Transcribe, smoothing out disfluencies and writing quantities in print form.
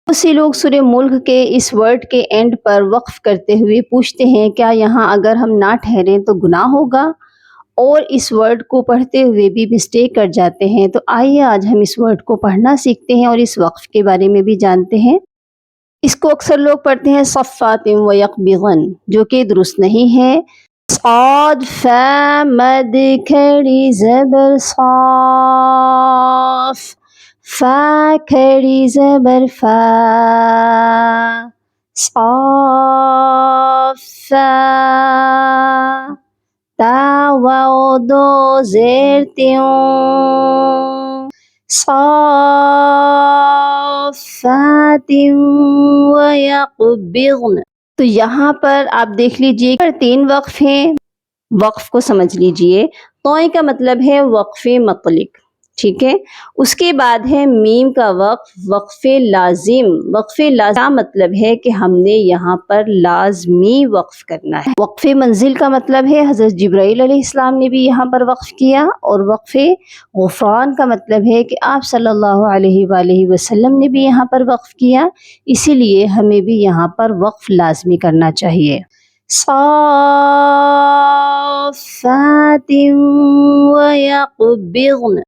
بہت سے لوگ سورہ ملک کے اس ورڈ کے اینڈ پر وقف کرتے ہوئے پوچھتے ہیں کیا یہاں اگر ہم نہ ٹھہریں تو گناہ ہوگا، اور اس ورڈ کو پڑھتے ہوئے بھی مسٹیک کر جاتے ہیں۔ تو آئیے آج ہم اس ورڈ کو پڑھنا سیکھتے ہیں اور اس وقف کے بارے میں بھی جانتے ہیں۔ اس کو اکثر لوگ پڑھتے ہیں صفات و یقبضن، جو کہ درست نہیں ہے۔ صاد فا مد کھڑی زبر صاف، فا کھڑی زبر فا، صاف فا، تا واو دو زیر تیوں، صافات و یقبضن۔ تو یہاں پر آپ دیکھ لیجئے 3 وقف ہیں، وقف کو سمجھ لیجئے۔ طوئیں کا مطلب ہے وقف مطلق، ٹھیک ہے۔ اس کے بعد ہے میم کا وقف، وقف لازم۔ وقف لازم کا مطلب ہے کہ ہم نے یہاں پر لازمی وقف کرنا ہے۔ وقف منزل کا مطلب ہے حضرت جبرائیل علیہ السلام نے بھی یہاں پر وقف کیا، اور وقف غفران کا مطلب ہے کہ آپ صلی اللہ علیہ وآلہ وسلم نے بھی یہاں پر وقف کیا، اسی لیے ہمیں بھی یہاں پر وقف لازمی کرنا چاہیے۔ صافات و یقبضن۔